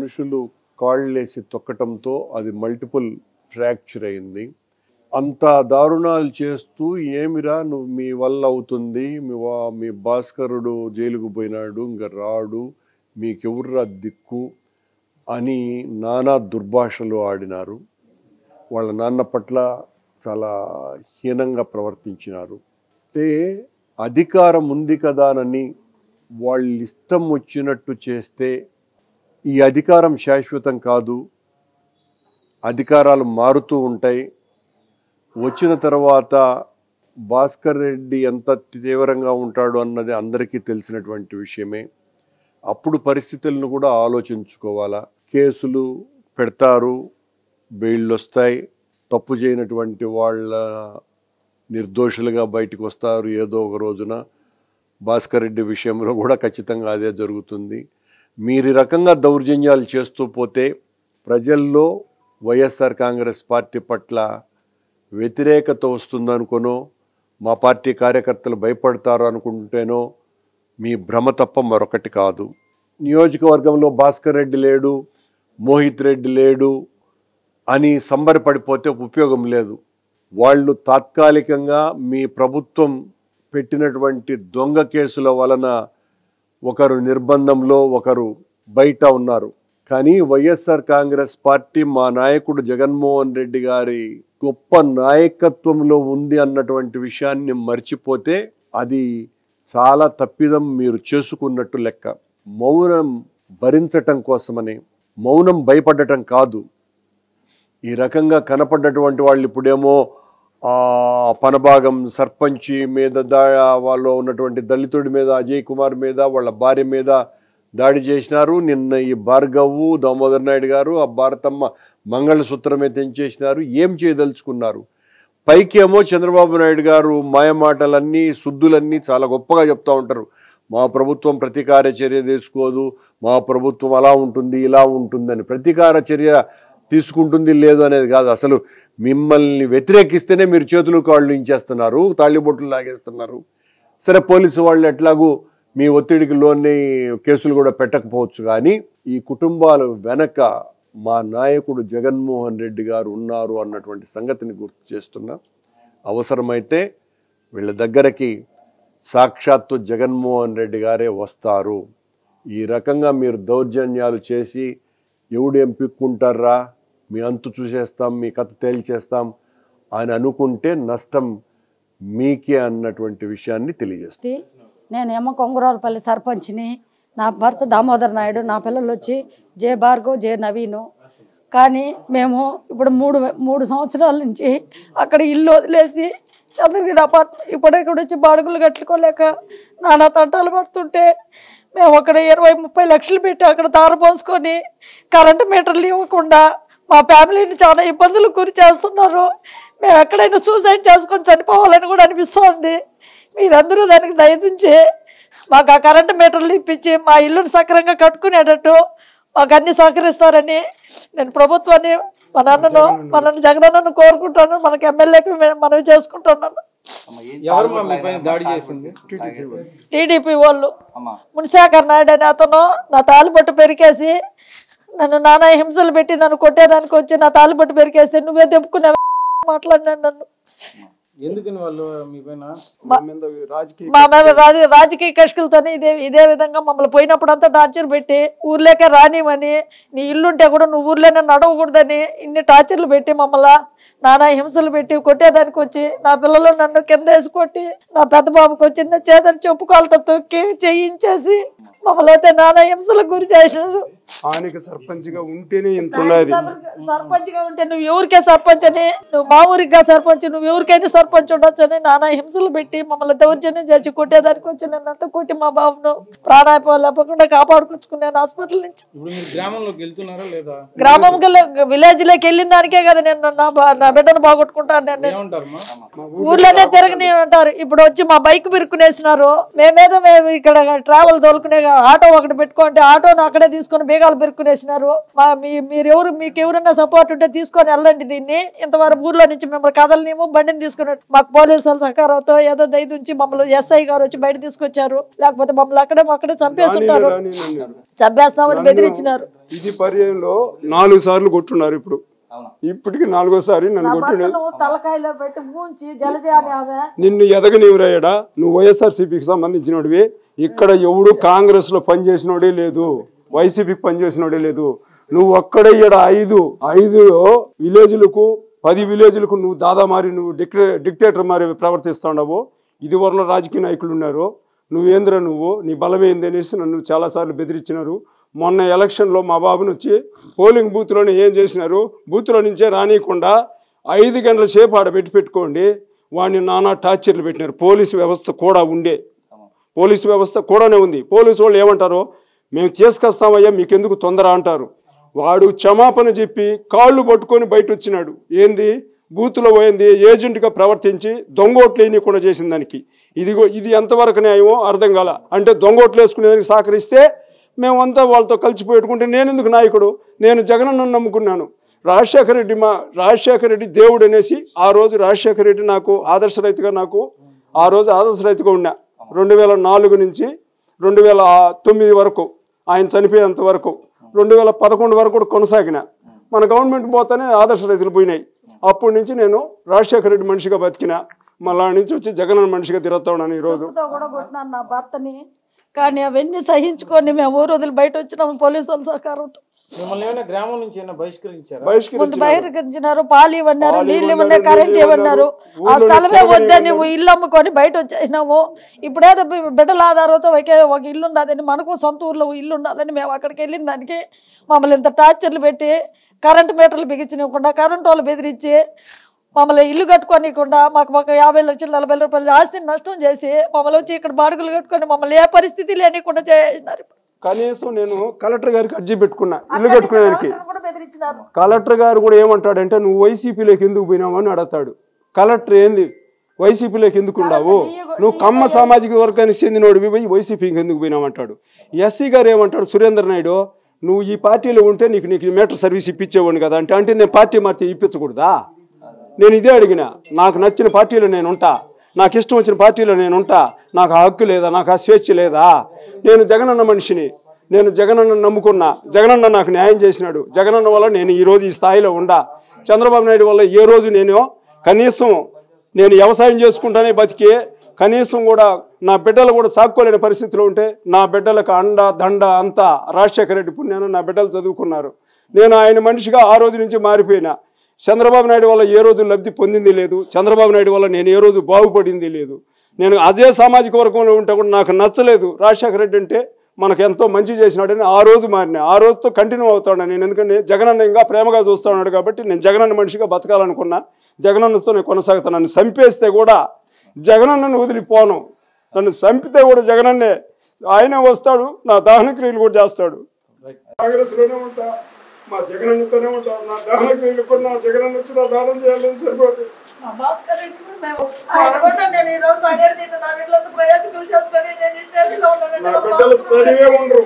మనుషులు కాళ్ళేసి తొక్కటంతో అది multiple fracture అయింది. అంత దారుణాలు చేస్తూ ఏమిరా నువ్వు మీ వల్ల అవుతుంది, మీ భాస్కరుడు జైలుకు పోయినాడు ఇంకా రాడు, మీకెవర్రా దిక్కు అని నానా దుర్భాషలు ఆడినారు. వాళ్ళ నాన్న పట్ల చాలా హీనంగా ప్రవర్తించినారు. అంటే అధికారం ఉంది కదానని వాళ్ళు ఇష్టం వచ్చినట్టు చేస్తే ఈ అధికారం శాశ్వతం కాదు, అధికారాలు మారుతూ ఉంటాయి. వచ్చిన తర్వాత భాస్కర్ రెడ్డి ఎంత తీవ్రంగా ఉంటాడు అన్నది అందరికీ తెలిసినటువంటి విషయమే. అప్పుడు పరిస్థితులను కూడా ఆలోచించుకోవాలా. కేసులు పెడతారు, బెయిళ్ళు వస్తాయి, తప్పు చేయనటువంటి వాళ్ళ నిర్దోషులుగా బయటకు వస్తారు ఏదో ఒక రోజున. భాస్కర్ రెడ్డి విషయంలో కూడా ఖచ్చితంగా అదే జరుగుతుంది. మీరు ఈ రకంగా దౌర్జన్యాలు చేస్తూ పోతే ప్రజల్లో వైఎస్ఆర్ కాంగ్రెస్ పార్టీ పట్ల వ్యతిరేకత వస్తుందనుకోనో, మా పార్టీ కార్యకర్తలు భయపడతారు అనుకుంటేనో మీ భ్రమ తప్ప మరొకటి కాదు. నియోజకవర్గంలో భాస్కర్ రెడ్డి లేడు, మోహిత్ రెడ్డి లేడు అని సంబరపడిపోతే ఉపయోగం లేదు. వాళ్ళు తాత్కాలికంగా మీ ప్రభుత్వం పెట్టినటువంటి దొంగ కేసుల వలన ఒకరు నిర్బంధంలో ఒకరు బయట ఉన్నారు. కానీ వైఎస్ఆర్ కాంగ్రెస్ పార్టీ మా నాయకుడు జగన్మోహన్ రెడ్డి గారి గొప్ప నాయకత్వంలో ఉంది అన్నటువంటి విషయాన్ని మర్చిపోతే అది చాలా తప్పిదం మీరు చేసుకున్నట్టు లెక్క. మౌనం భరించటం కోసమని, మౌనం భయపడటం కాదు. ఈ రకంగా కనపడ్డటువంటి వాళ్ళు ఇప్పుడేమో పనభాగం సర్పంచి మీద వాళ్ళు ఉన్నటువంటి దళితుడి మీద, అజయ్ కుమార్ మీద, వాళ్ళ భార్య మీద దాడి చేసినారు. నిన్న ఈ భార్గవు, దామోదర్ నాయుడు గారు, ఆ భారతమ్మ మంగళసూత్రమే తెంచేసినారు. ఏం చేయదలుచుకున్నారు? పైకేమో చంద్రబాబు నాయుడు గారు మాయమాటలన్నీ, శుద్ధులన్నీ చాలా గొప్పగా చెప్తూ ఉంటారు. మా ప్రభుత్వం ప్రతీకార చర్య తీసుకోదు, మా ప్రభుత్వం అలా ఉంటుంది ఇలా ఉంటుందని. ప్రతీకార చర్య తీసుకుంటుంది లేదు అనేది కాదు, అసలు మిమ్మల్ని వ్యతిరేకిస్తేనే మీరు చేతులు కాళ్ళు ఇంచేస్తున్నారు, తాళిబొట్లు లాగేస్తున్నారు. సరే, పోలీసు వాళ్ళు ఎట్లాగూ మీ ఒత్తిడికి లోని కేసులు కూడా పెట్టకపోవచ్చు, కానీ ఈ కుటుంబాల వెనక మా నాయకుడు జగన్మోహన్ రెడ్డి గారు ఉన్నారు అన్నటువంటి సంగతిని గుర్తు చేస్తున్నా. అవసరమైతే వీళ్ళ దగ్గరకి సాక్షాత్తు జగన్మోహన్ రెడ్డి గారే వస్తారు. ఈ రకంగా మీరు దౌర్జన్యాలు చేసి ఎవడేం పిక్కుంటారా, మీ అంతు చూసేస్తాం, మీ కథ తేల్చేస్తాం అని అనుకుంటే నష్టం మీకే అన్నటువంటి విషయాన్ని తెలియజేస్తాం. నేనేమో కొంగరావుపల్లి సర్పంచ్ని, నా భర్త దామోదర్ నాయుడు, నా పిల్లలు వచ్చి జే భార్గవ్, జే నవీను. కానీ మేము ఇప్పుడు మూడు సంవత్సరాల నుంచి అక్కడ ఇల్లు వదిలేసి చంద్రగిరి అపార్ట్మెంట్ ఇప్పుడెక్కడ వచ్చి బాడుగులు కట్టుకోలేక నానా తంటాలు పడుతుంటే మేము అక్కడ 20-30 లక్షలు పెట్టి అక్కడ తారపోసుకొని కరెంటు మీటర్లు ఇవ్వకుండా మా ఫ్యామిలీని చాలా ఇబ్బందులకు గురి చేస్తున్నారు. మేము ఎక్కడైనా సూసైడ్ చేసుకొని చనిపోవాలని కూడా అనిపిస్తుంది. మీరందరూ దానికి దయచుంచి మాకు ఆ కరెంటు మీటర్లు ఇప్పించి మా ఇల్లుని సక్రంగా కట్టుకునేటట్టు మాకు అన్ని సహకరిస్తారని నేను ప్రభుత్వాన్ని, మన జగనన్నను కోరుకుంటాను. మనకి ఎమ్మెల్యేకి మనవి చేసుకుంటున్నాను. టీడీపీ వాళ్ళు మునిశేఖర్ నాయుడు అని అతను నా తాలిబొట్టు పెరికేసి నన్ను నానా హింసలు పెట్టి నన్ను కొట్టేదానికి వచ్చి నా తాలిబొట్టు పెరికేస్తే నువ్వే తెప్పుకునే మాట్లాడినాను. నన్ను మా మీద రాజకీయ కష్కులతోనే ఇదే విధంగా మమ్మల్ని పోయినప్పుడు అంతా టార్చర్ పెట్టి ఊర్లేకే రానివని, నీ ఇల్లుంటే కూడా నువ్వు ఊర్లోనే నడవకూడదని ఇన్ని టార్చర్లు పెట్టి మమ్మల్ని నానా హింసలు పెట్టి కొట్టేదానికి వచ్చి నా పిల్లలు నన్ను కింద వేసి కొట్టి నా పెద్ద బాబుకి వచ్చిన చేతని చెప్పుకోలతో తొక్కి చేయించేసి మమ్మల్ని అయితే నానా హింసలకు గురి చేసినారు. సర్పంచ్ గా ఉంటేనే సర్పంచ్ గా ఉంటే నువ్వు ఎవరికే సర్పంచ్ అని, నువ్వు మా ఊరిగా సర్పంచ్, నువ్వు ఎవరికైనా సర్పంచ్ ఉండొచ్చు అని నానా హింసలు పెట్టి మమ్మల్ని దౌర్జన్యం చేసి కొట్టేదానికి వచ్చి నన్నంతా కొట్టి మా బాబును ప్రాణాపాయం లేకుండా కాపాడుకొచ్చుకున్నాను హాస్పిటల్ నుంచి. గ్రామంలో విలేజ్ లోకి వెళ్ళిన దానికే కదా నేను నా బిడ్డను బాగొట్టుకుంటాను నేను ఊర్లోనే తిరగని అంటారు. ఇప్పుడు వచ్చి మా బైక్ బిరుక్కునేసినారు. మేము ఇక్కడ ట్రావెల్ తోలుకునే ఆటో ఒకటి పెట్టుకుంటే ఆటోను అక్కడే తీసుకొని బీగాలు బిరుక్కునేసినారు. మీకు ఎవరన్నా సపోర్ట్ ఉంటే తీసుకొని వెళ్ళండి దీన్ని. ఇంతవరకు ఊర్లో నుంచి మిమ్మల్ని కదలనేమో బండిని తీసుకుని మాకు పోలీసుల సహకారంతో ఏదో దయ ఉంచి మమ్మల్ని ఎస్ఐ గారు వచ్చి బయట తీసుకొచ్చారు. లేకపోతే మమ్మల్ని అక్కడే చంపేస్తుంటారు. చంపేస్తామని బెదిరించినారు. ఇది పర్యాయంలో 4 సార్లు కొట్టున్నారు. ఇప్పటికి 4వ సారి నన్ను కొట్టిండు. తలకాయలో పెట్టి మూంచి జలజాని ఆమె నిన్ను ఎదగనివరాయడా, నువ్వు వైఎస్ఆర్సీపీకి సంబంధించినోడివి. ఇక్కడ ఎవడు కాంగ్రెస్ లో పనిచేసినోడే లేదు, వైసీపీకి పనిచేసినోడే లేదు. నువ్వు ఒక్కడే ఇక్కడ 5 విలేజ్లకు 10 విలేజ్లకు నువ్వు దాదా మారి నువ్వు డిక్టేటర్ మారి ప్రవర్తిస్తున్నావు. ఇది వరలో రాజకీయ నాయకులు ఉన్నారు. నువ్వేంద్ర నీ బలమేంది అనేసి నన్ను చాలాసార్లు బెదిరించినారు. మొన్న ఎలక్షన్లో మా బాబుని వచ్చి పోలింగ్ బూత్లోనే ఏం చేసినారు, బూత్లో నుంచే రానియకుండా 5 గంటల సేపు ఆడ పెట్టుకోండి వాడిని నానా టార్చర్లు పెట్టినారు. పోలీసు వ్యవస్థ కూడానే ఉంది. పోలీసు వాళ్ళు ఏమంటారు, మేము తీసుకొస్తామయ్యా మీకెందుకు తొందర అంటారు. వాడు క్షమాపణ చెప్పి కాళ్ళు పట్టుకొని బయట వచ్చినాడు. ఏంది బూత్లో పోయింది ఏజెంట్గా ప్రవర్తించి దొంగోట్లు వేయకుండా చేసిన దానికి. ఇది ఎంతవరకు న్యాయమో అర్థం కాల. అంటే దొంగోట్లు వేసుకునేదానికి సహకరిస్తే మేమంతా వాళ్ళతో కలిసిపోయేట్టుకుంటే నేను ఎందుకు నాయకుడు? నేను జగనన్నను నమ్ముకున్నాను. రాజశేఖర రెడ్డి దేవుడు అనేసి ఆ రోజు రాజశేఖర రెడ్డి నాకు ఆదర్శ రైతుగా ఉన్నా. 2004 నుంచి 2009 వరకు ఆయన చనిపోయేంత వరకు 2011 వరకు కూడా కొనసాగిన. మన గవర్నమెంట్ పోతానే ఆదర్శ రైతులు పోయినాయి. అప్పటి నుంచి నేను రాజశేఖర రెడ్డి మనిషిగా బతికిన. మళ్ళా నుంచి వచ్చి జగనన్న మనిషిగా తిరుగుతా ఉన్నాను. ఈరోజు నా భర్తని కానీ అవన్నీ సహించుకొని మేము ఊరు వదిలి బయట వచ్చినాము పోలీసుల సహకారంతో. బహిష్కరించినారు. పాలు ఇవ్వన్నారు, నీళ్ళు ఇవ్వన్నారు, కరెంట్ ఇవ్వన్నారు. ఆ స్థలమే వద్దని ఇల్లు అమ్ముకొని బయట వచ్చేసినాము. ఇప్పుడేదో బిడ్డల ఆధారంతో ఒక ఇల్లు ఉండాలని, మనకు సొంత ఊర్లో ఇల్లు ఉండాలని మేము అక్కడికి వెళ్ళిన దానికి మమ్మల్ని ఇంత టార్చర్లు పెట్టి కరెంటు మీటర్లు బిగించనివ్వకుండా కరెంటు వాళ్ళు బెదిరించి మమ్మల్ని ఇల్లు కట్టుకోనికుండా మాకు 50 లక్షలు 40 రూపాయలు ఆస్తిని నష్టం చేసి మమ్మల్ని వచ్చి ఇక్కడ బాడుగులు కట్టుకొని మమ్మల్ని ఏ పరిస్థితి లేనికుండా చేసినారు. కనీసం నేను కలెక్టర్ గారికి అర్జీ పెట్టుకున్నా ఇల్లు కట్టుకునేదానికి. కలెక్టర్ గారు కూడా ఏమంటాడంటే నువ్వు వైసీపీలోకి ఎందుకు పోయినావు అని అడుగుతాడు. కలెక్టర్ ఏంది వైసీపీలోకి ఎందుకు ఉన్నావు, నువ్వు కమ్మ సామాజిక వర్గానికి చెందినోడివి పోయి వైసీపీకి ఎందుకు పోయినావు అంటాడు. ఎస్సీ గారు ఏమంటాడు, సురేంద్ర నాయుడు నువ్వు ఈ పార్టీలో ఉంటే నీకు మీటర్ సర్వీస్ ఇప్పించేవాడిని కదా అంటే నేను పార్టీ మార్చి ఇప్పించకూడదా? నేను ఇదే అడిగిన. నాకు నచ్చిన పార్టీలో నేను ఉంటా, నాకు ఇష్టం వచ్చిన పార్టీలో నేను ఉంటా. నాకు ఆ హక్కు లేదా, నాకు ఆ స్వేచ్ఛ లేదా? నేను జగనన్న మనిషిని, నేను జగనన్న నమ్ముకున్నా. జగనన్న నాకు న్యాయం చేసినాడు. జగనన్న వల్ల నేను ఈరోజు ఈ స్థాయిలో ఉండా. చంద్రబాబు నాయుడు వల్ల ఏ రోజు కనీసం నేను వ్యవసాయం చేసుకుంటానే బతికి కనీసం కూడా నా బిడ్డలు కూడా సాక్కోలేని పరిస్థితిలో ఉంటే నా బిడ్డలకు అండ దండ అంతా రాజశేఖర రెడ్డి పుణ్యాన నా బిడ్డలు చదువుకున్నారు. నేను ఆయన మనిషిగా ఆ రోజు నుంచి మారిపోయినా. చంద్రబాబు నాయుడు వల్ల ఏ రోజు లబ్ధి పొందింది లేదు. చంద్రబాబు నాయుడు వల్ల నేను ఏ రోజు బాగుపడింది లేదు. నేను అదే సామాజిక వర్గంలో ఉంటే కూడా నాకు నచ్చలేదు. రాజశేఖర రెడ్డి అంటే మనకు ఎంతో మంచి చేసినాడని ఆ రోజు మారినా. ఆ రోజుతో కంటిన్యూ అవుతాను నేను. ఎందుకంటే జగనన్న ఇంకా ప్రేమగా చూస్తూ ఉన్నాడు కాబట్టి నేను జగనన్న మనిషిగా బతకాలనుకున్నా. జగనన్నతో నేను కొనసాగుతాను. నన్ను చంపేస్తే కూడా జగనన్నను వదిలిపోను. నన్ను చంపితే కూడా జగనన్నే, ఆయనే వస్తాడు, నా దహన క్రియలు కూడా చేస్తాడు. కాంగ్రెస్లోనే ఉంటా, మా జగనన్నతోనే ఉంటా. నా దహన క్రియలు కూడా నా జగనన్న వచ్చి నా దానం చేయాలని సరిపోతుంది. నా బిడ్డలు చదివే ఉండరు.